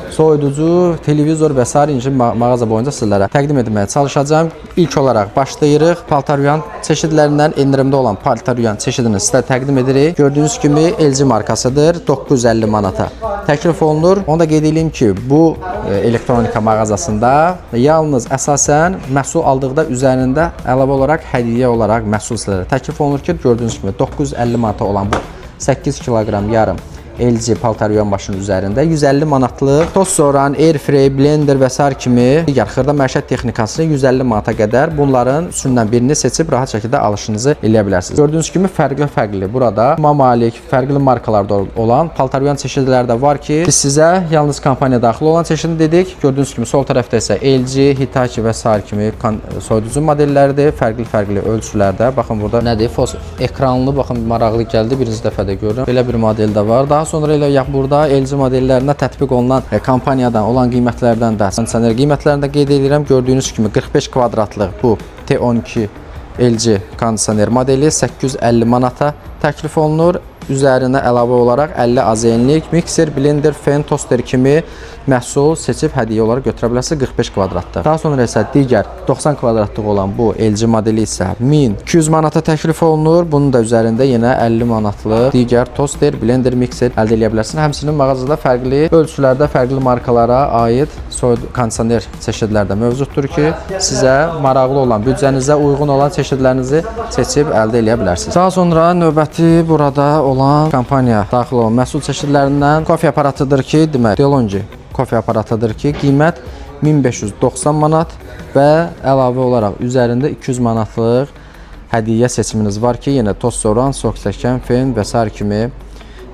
soyuducu, televizor və s. mağaza boyunca sizlərə təqdim etməyə çalışacağım. İlk olaraq başlayırıq. Paltar yuyan çeşidlərindən endirimdə olan paltar yuyan çeşidini sizə təqdim edirik. Gördüyünüz kimi LG markasıdır. 950 manata təklif olunur. Onu da qeyd edeyim ki, bu elektronika mağazasında yalnız əsasən məhsul aldıqda üzərində əlavə olaraq hədiyyə olaraq məhsul sizlərə təklif olunur ki, gördüyünüz kimi 950 manata olan bu 8 kiloqram yarım LG paltar yuyan başının üzərində 150 manatlıq toz soran, airfryer, blender və s. kimi digər xırda məişət texnikası 150 manata qədər bunların üçündən birini seçib rahat şəkildə alışınızı eləyə bilərsiniz. Gördüyünüz kimi fərqli burada malik, fərqli markalarda olan paltar yuyan çeşidləri də var ki, biz sizə yalnız kampaniya daxil olan çeşidini dedik. Gördüyünüz kimi sol tərəfdə isə LG, Hitachi və s. kimi soyuducu modellərdir. Fərqli ölçülərdə. Baxın burada nədir? Ekranlı, baxın maraqlı gəldi. Birinci dəfədə görürəm. Belə bir model də var. Daha sonra elə burada LG modellərinə tətbiq olunan kampaniyadan olan qiymətlərdən də kondisioner qiymətlərini də qeyd edirəm. Gördüyünüz kimi 45 kvadratlıq bu T12 LG kondisioner modeli 850 manata təklif olunur. Üzərinə əlavə olaraq 50 AZN-lik mikser, blender, fen, toster kimi məhsul seçib hədiyyə olaraq götürə bilərsiniz 45 kvadratda. Daha sonra isə digər 90 kvadratlıq olan bu LG modeli isə 1200 manata təklif olunur. Bunun da üzərində yenə 50 manatlıq digər toster, blender, mikser əldə edə bilərsiniz. Həmçinin mağazada fərqli ölçülərdə fərqli markalara aid kondisioner çeşidlər də mövcuddur ki, sizə maraqlı olan, büdcənizə uyğun olan çeşidlərinizi seçib əldə edə bilərsiniz. Daha sonra növbəti burada olan kampaniya daxil olan məhsul çeşidlərindən kofe aparatıdır ki, demək DeLonghi kofe aparatıdır ki, qiymət 1590 manat və əlavə olaraq üzərində 200 manatlıq hədiyyə seçiminiz var ki, yenə toz soran, sok çəkən, fen və s. kimi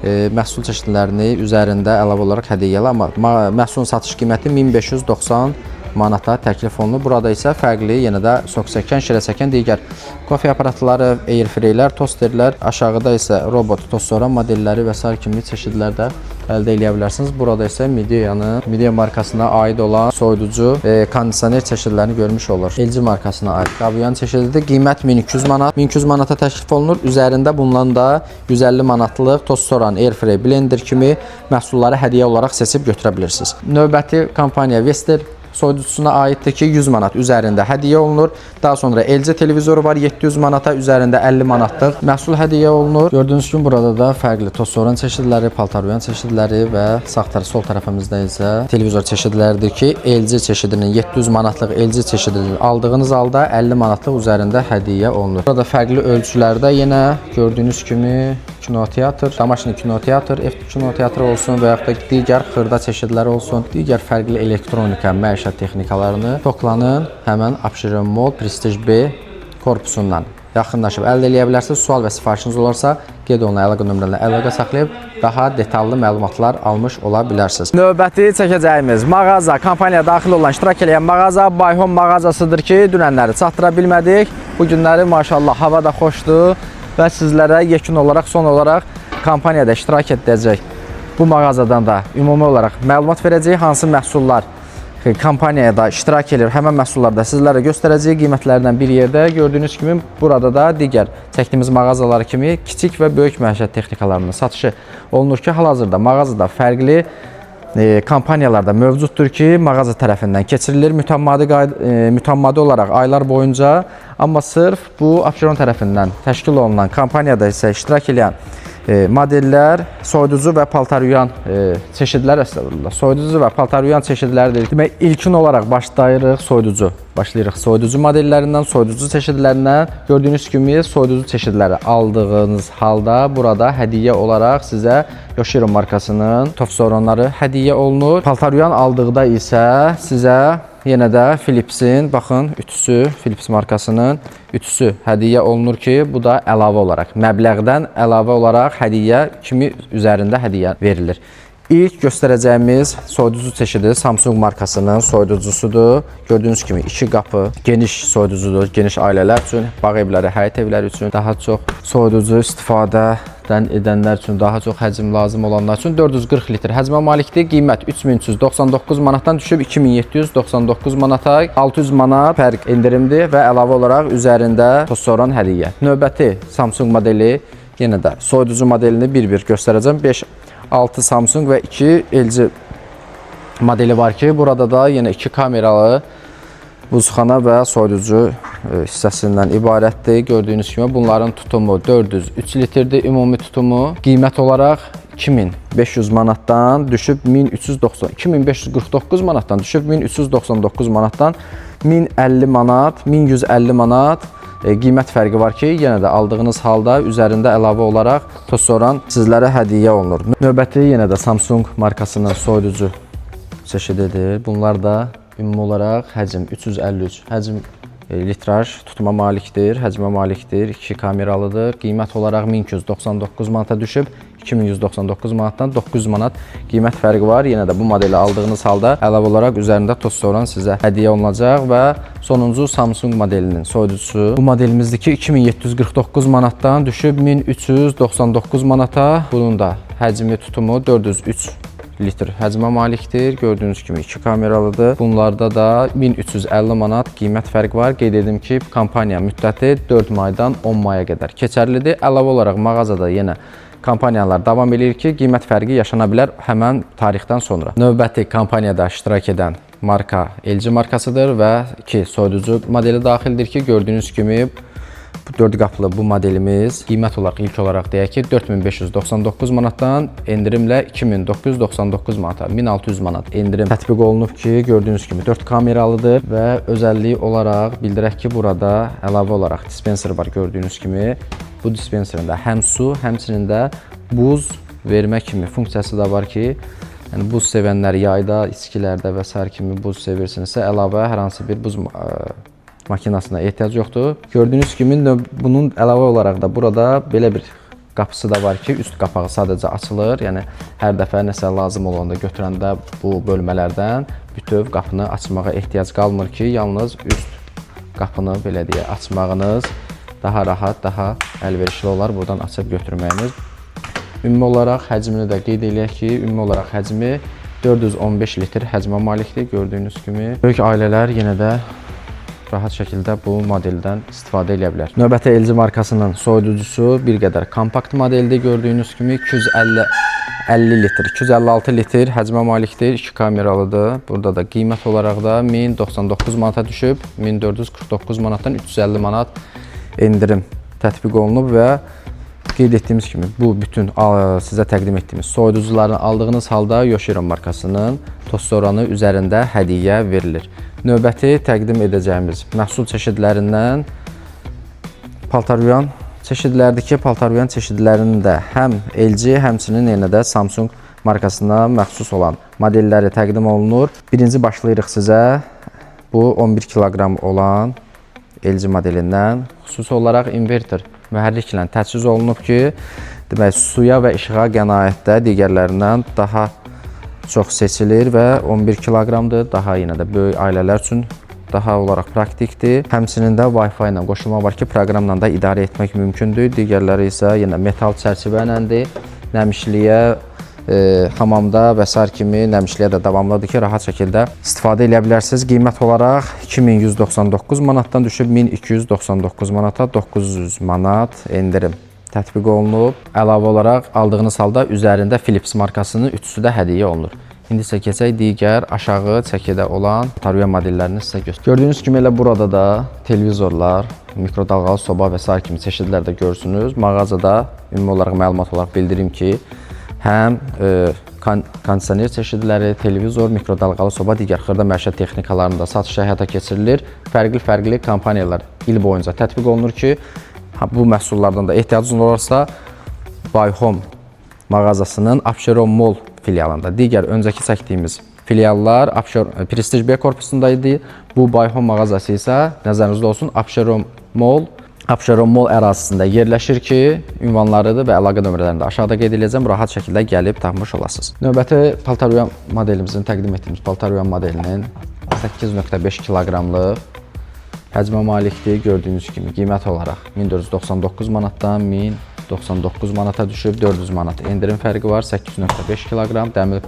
məhsul çeşidlərini üzərində əlavə olaraq hədiyyəli, amma məhsulun satış qiyməti 1590 manata təklif olunur. Burada isə fərqli, yenə də sok çəkən, şirə çəkən digər kofe aparatları, airfryerlər, tosterlər, aşağıda isə robot toz soran modelləri və s. kimi çeşidlər də əldə edə bilərsiniz. Burada isə Midea markasına aid olan soyuducu kondisioner çeşidlərini görmüş olur. LG markasına aid qabıyan çeşididir. Qiymət 1200 manat. 1200 manata təklif olunur. Üzərində bulunan da 150 manatlıq toz soran, airfryer, blender kimi məhsulları hədiyyə olaraq seçib götürə bilirsiniz. Növbəti kampaniya Vester soyuducusuna aiddir ki 100 manat üzərində hədiyyə olunur. Daha sonra LG televizoru var 700 manata, üzərində 50 manatlıq məhsul hədiyyə olunur. Gördüyünüz kimi burada da fərqli toz-soran çeşidləri, paltaruyan çeşidləri və sağ tərəf, sol tərəfimizdə isə televizor çeşidləridir ki, LG çeşidinin 700 manatlıq LG çeşidini aldığınız halda 50 manatlıq üzərində hədiyyə olunur. Burada fərqli ölçülərdə yenə gördüyünüz kimi kinoteatr, Damaşini kinoteatr, ev kinoteatrı olsun və yaxud da digər xırda çeşidləri olsun, digər fərqli elektronika, məişət texnikalarını toplanın həmən Abşeron Mall Prestige B korpusundan yaxınlaşıb əldə edə bilərsiniz. Sual və sifarişiniz olarsa, qeyd olunan əlaqə nömrələrinə əlaqə saxlayıb daha detallı məlumatlar almış ola bilərsiniz. Növbəti çəkəcəyimiz mağaza, kompaniyaya daxil olan, iştirak edən mağaza Bayhom mağazasıdır ki, dünənləri çatdıra bilmədik. Bu günləri maşallah hava da xoşdur və sizlərə yekun olaraq, son olaraq kompaniyada iştirak edəcək bu mağazadan da ümumi olaraq məlumat verəcək, hansı məhsullar kampaniyada iştirak edir, həmən məhsullarda sizlərə göstərəcək qiymətlərdən bir yerdə. Gördüyünüz kimi burada da digər çəkdiyimiz mağazalar kimi kiçik və böyük məişət texnikalarının satışı olunur ki, hal-hazırda mağazada fərqli kampaniyalarda mövcuddur ki, mağaza tərəfindən keçirilir mütəmmadi olaraq aylar boyunca. Amma sırf bu Abşeron tərəfindən təşkil olunan kampaniyada isə iştirak edən modellər soyuducu və paltaryuyan çeşidlər soyuducu və paltaryuyan çeşidləridir. Demək, ilkin olaraq başlayırıq soyuducu modellərindən, soyuducu çeşidlərindən. Gördüyünüz kimi soyuducu çeşidləri aldığınız halda burada hədiyyə olaraq sizə Yoshiro markasının toz-soranları hədiyyə olunur. Paltaryuyan aldıqda isə sizə yenə də Philips'in, baxın, ütüsü, Philips markasının ütüsü hədiyyə olunur ki, bu da əlavə olaraq, məbləğdən əlavə olaraq hədiyyə kimi üzərində hədiyyə verilir. İlk göstərəcəyimiz soyuducu çeşidi Samsung markasının soyuducusudur. Gördüyünüz kimi 2 qapı, geniş soyuducudur, geniş ailələr üçün, bağ evləri, həyət evləri üçün, daha çox soyuducu istifadədən edənlər üçün, daha çox həcm lazım olanlar üçün 440 litr həcmə malikdir. Qiymət 3399 manatdan düşüb 2799 manata, 600 manat fərq endirimdir və əlavə olaraq üzərində toz-soran hədiyyə. Növbəti Samsung modeli, yenə də soyuducu modelini bir-bir göstərəcəm. 6 Samsung və 2 LG modeli var ki, burada da yenə 2 kameralı buzxana və soyuducu hissəsindən ibarətdir. Gördüyünüz kimi bunların tutumu 403 litrdir, ümumi tutumu. Qiymət olaraq 2500 manatdan düşüb 2549 manatdan düşüb 1399 manatdan 1050 manat, 1150 manat qiymət fərqi var ki, yenə də aldığınız halda üzərində əlavə olaraq toz-soran sizlərə hədiyyə olunur. Növbəti yenə də Samsung markasının soyuducu çeşididir. Bunlar da ümumi olaraq həcm 353, həcm litraj tutuma malikdir, həcmə malikdir, 2 kameralıdır. Qiymət olaraq 1299 manata düşüb 2199 manatdan 900 manat qiymət fərqi var. Yenə də bu modeli aldığınız halda əlavə olaraq üzərində toz-soran sizə hədiyyə olunacaq və sonuncu Samsung modelinin soyuducusu. Bu modelimizdir ki, 2749 manatdan düşüb 1399 manata. Bunun da həcmi tutumu 403 litr həcmə malikdir. Gördüyünüz kimi 2 kameralıdır. Bunlarda da 1350 manat qiymət fərqi var. Qeyd edim ki, kampaniya müddəti 4 maydan 10 maya qədər keçərlidir. Əlavə olaraq mağazada yenə kampaniyalar davam edir ki, qiymət fərqi yaşana bilər həmən tarixdən sonra. Növbəti kampaniyada iştirak edən marka LG markasıdır və 2 soyuducu modeli daxildir ki, gördüyünüz kimi 4 qapılı bu modelimiz qiymət olaraq ilk olaraq deyək ki, 4599 manatdan endirimlə 2999 manata, 1600 manat endirim tətbiq olunub ki, gördüyünüz kimi 4 kameralıdır və özəlliyi olaraq bildirək ki, burada əlavə olaraq dispenser var gördüyünüz kimi. Bu dispenserində həm su, həmçinin də buz vermə kimi funksiyası da var ki, yəni buz sevənlər yayda, iskilərdə və s. kimi buz sevirsinizsə, əlavə hər hansı bir buz makinasına ehtiyac yoxdur. Gördüyünüz kimi bunun əlavə olaraq da burada belə bir qapısı da var ki, üst qapağı sadəcə açılır. Yəni hər dəfə nəsə lazım olanda götürəndə bu bölmələrdən bütöv qapını açmağa ehtiyac qalmır ki, yalnız üst qapını belə deyə açmağınız daha rahat, daha əlverişli olar buradan açıb götürməyiniz. Ümumi olaraq həcmini də qeyd eləyək ki, ümumi olaraq həcmi 415 litr həcmə malikdir gördüyünüz kimi. Böyük ailələr yenə də rahat şəkildə bu modeldən istifadə edə bilər. Növbəti LG markasının soyuducusu bir qədər kompakt modeldir. Gördüyünüz kimi 250 litr, 256 litr həcmə malikdir, 2 kameralıdır. Burada da qiymət olaraq da 1099 manata düşüb, 1449 manatdan 350 manat endirim tətbiq olunub və qeyd etdiyimiz kimi bu bütün sizə təqdim etdiyimiz soyuducularını aldığınız halda Yoshiro markasının toz-soranı üzərində hədiyyə verilir. Növbəti təqdim edəcəyimiz məhsul çeşidlərindən paltaryuyan çeşidlərdir ki, paltaryuyan çeşidlərində həm LG, həmçinin yenə də Samsung markasına məxsus olan modelləri təqdim olunur. Birinci başlayırıq sizə bu 11 kiloqram olan LG modelindən. Xüsusi olaraq inverter mühərriklə təchiz olunub ki, demək suya və işığa qənaətdə digərlərindən daha çox seçilir və 11 kiloqramdır. Daha yenə də böyük ailələr üçün daha olaraq praktikdir. Həmçinin də Wi-Fi ilə qoşulma var ki, proqramla da idarə etmək mümkündür. Digərləri isə yenə metal çərçivə iləndir. Nəmişliyə, hamamda və s. kimi nəmişliyə də davamlıdır ki, rahat şəkildə istifadə edə bilərsiniz. Qiymət olaraq 2199 manatdan düşüb 1299 manata, 900 manat endirim tətbiq olunub. Əlavə olaraq aldığınız halda üzərində Philips markasının ütüsü də hədiyyə olunur. İndi isə keçək digər aşağı çəkidə olan paltaryuyan modellərini sizə göstərir. Gördüyünüz kimi elə burada da televizorlar, mikrodalğalı soba və s. kimi çeşidlər də görürsünüz. Mağazada ümumi olaraq məlumat olaraq bildirim ki, həm kondisioner çeşidləri, televizor, mikrodalğalı soba, digər xırda məişət texnikalarında satış həyata keçirilir. Fərqli kampaniyalar il boyunca tətbiq olunur ki, bu məhsullardan da ehtiyacınız olarsa Buy Home mağazasının Abşeron Mall filialında. Digər öncəki çəkdiyimiz filiallar Prestige B korpusunda idi. Bu Buy Home mağazası isə nəzərinizdə olsun Abşeron Mall ərazisində yerləşir ki, ünvanlarıdır və əlaqə nömrələrini də aşağıda qeyd edəcəm. Rahat şəkildə gəlib tapmış olasınız. Növbəti paltaryuyan modelimizin təqdim etdiyimiz paltaryuyan modelinin 8.5 kiloqramlıq həcmə malikdir. Gördüyünüz kimi qiymət olaraq 1499 manatdan 1099 manata düşüb, 400 manat endirim fərqi var. 8.5 kiloqram dəmir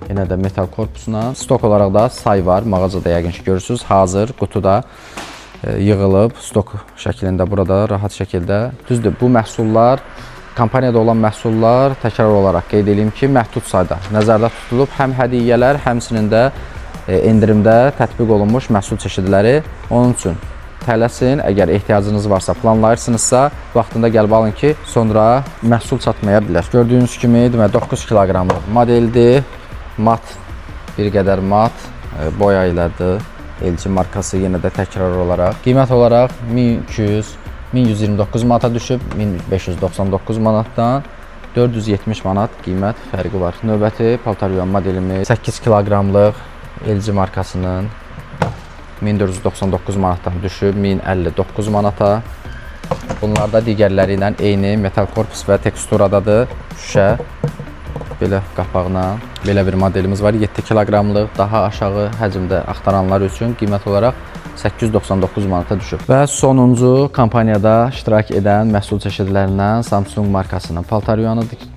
yenə də metal korpusuna. Stok olaraq da say var. Mağazada yəqin ki görürsünüz. Hazır qutuda yığılıb stok şəklində burada rahat şəkildə. Düzdür, bu məhsullar kampaniyada olan məhsullar təkrar olaraq qeyd edeyim ki, məhdud sayda nəzərdə tutulub. Həm hədiyyələr, həmçinin də endirimdə tətbiq olunmuş məhsul çeşidləri. Onun üçün tələsin, əgər ehtiyacınız varsa, planlayırsınızsa, vaxtında gəlib alın ki, sonra məhsul çatmaya bilər. Gördüyünüz kimi 9 kiloqramlıq modeldir. Mat, bir qədər mat boya ilədir. LG markası yenə də təkrar olaraq. Qiymət olaraq 1129 manata düşüb, 1599 manatdan 470 manat qiymət fərqi var. Növbəti paltaryuyan modelimiz 8 kiloqramlıq LG markasının 1499 manatdan düşüb 1059 manata. Bunlar da digərləri ilə eyni metal korpus və teksturadadır. Şüşə belə qapağına belə bir modelimiz var. 7 kiloqramlıq, daha aşağı həcmdə axtaranlar üçün qiymət olaraq 899 manata düşüb. Və sonuncu kampaniyada iştirak edən məhsul çeşidlərindən Samsung markasının paltaryuyanıdır.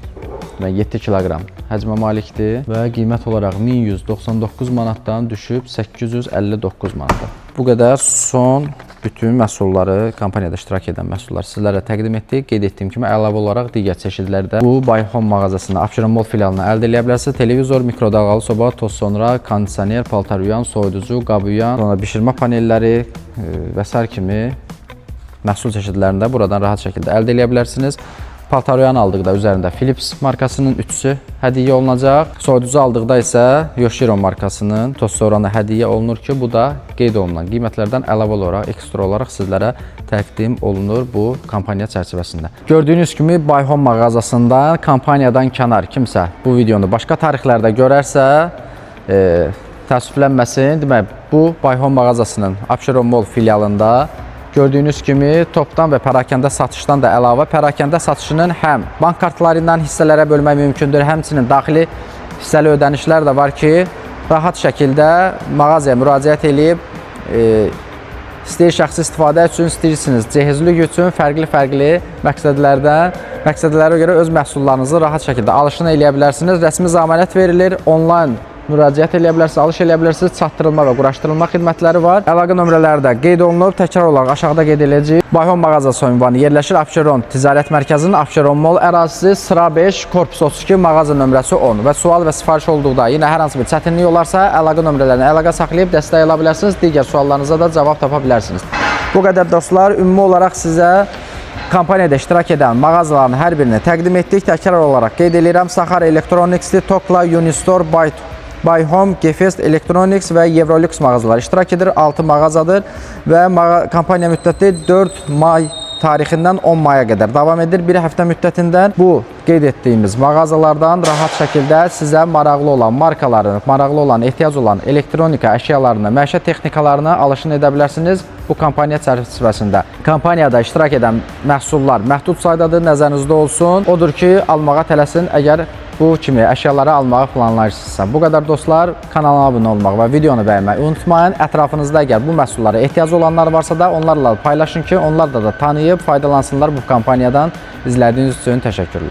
7 kiloqram həcmə malikdir və qiymət olaraq 1199 manatdan düşüb 859 manata. Bu qədər son bütün məhsulları, kampaniyada iştirak edən məhsulları sizlərə təqdim etdik. Qeyd etdiyim kimi əlavə olaraq digər çeşidlərdə bu Buy Home mağazasında Abşeron Mall filialına əldə edə bilərsiniz. Televizor, mikrodalğalı soba, toz sonra, kondisioner, paltaryuyan, soyuducu, qabıyan, sonra bişirmə panelləri və s. kimi məhsul çeşidlərində buradan rahat şəkildə əldə edə bilərsiniz. Paltaryuyan aldıqda üzərində Philips markasının ütüsü hədiyyə olunacaq. Soyuducu aldıqda isə Yoshiro markasının toz soranı hədiyyə olunur ki, bu da qeyd olunan qiymətlərdən əlavə olaraq, ekstra olaraq sizlərə təqdim olunur bu kampaniya çərçivəsində. Gördüyünüz kimi Buy Home mağazasında kampaniyadan kənar kimsə bu videonu başqa tarixlərdə görərsə, təəssüflənməsin. Demək, bu Buy Home mağazasının Abşeron Mall filialında gördüyünüz kimi topdan və pərakəndə satışdan da əlavə pərakəndə satışının həm bank kartlarından hissələrə bölmək mümkündür, həmçinin daxili hissəli ödənişlər də var ki, rahat şəkildə mağazaya müraciət edib istəyir şəxsi istifadə üçün, istəyirsiniz cehizlik üçün fərqli məqsədlərə görə öz məhsullarınızı rahat şəkildə alışını eləyə bilərsiniz. Rəsmi zəmanət verilir, onlayn müraciət edə bilərsiniz, alış edə bilərsiniz. Çatdırılma və quraşdırılma xidmətləri var. Əlaqə nömrələri də qeyd olunub. Təkrar olaraq aşağıda qeyd ediləcək. Bayhom mağazası ünvanı yerləşir Abşeron Ticarət Mərkəzinin Abşeron Mall ərazisi, sıra 5, korpus 32, mağaza nömrəsi 10 və sual və sifariş olduqda yenə hər hansı bir çətinlik olarsa, əlaqə nömrələrinə əlaqə saxlayıb dəstək ala bilərsiniz. Digər suallarınıza da cavab tapa bilərsiniz. Bu qədər dostlar, ümumi olaraq sizə kampaniyada iştirak edən mağazaların hər birini təqdim etdik. Təkrar olaraq qeyd edirəm, Saxar Electronics, Tokla, Unistore, Bayhom, Gefest, Electronics və Eurolux mağazaları iştirak edir. 6 mağazadır və kampaniya müddəti 4 may tarixindən 10 maya qədər davam edir. Bir həftə müddətindən bu qeyd etdiyimiz mağazalardan rahat şəkildə sizə maraqlı olan markaları, maraqlı olan, ehtiyac olan elektronika əşyalarını, məişət texnikalarını alışını edə bilərsiniz bu kampaniya çərçivəsində. Kampaniyada iştirak edən məhsullar məhdud saydadır, nəzərinizdə olsun. Odur ki, almağa tələsin əgər bu kimi əşyaları almağı planlayırsınızsa. Bu qədər dostlar, kanala abunə olmaq və videonu bəyənməyi unutmayın. Ətrafınızda əgər bu məhsullara ehtiyac olanlar varsa da onlarla paylaşın ki, onlar da tanıyıb faydalansınlar bu kampaniyadan. İzlədiyiniz üçün təşəkkürlər.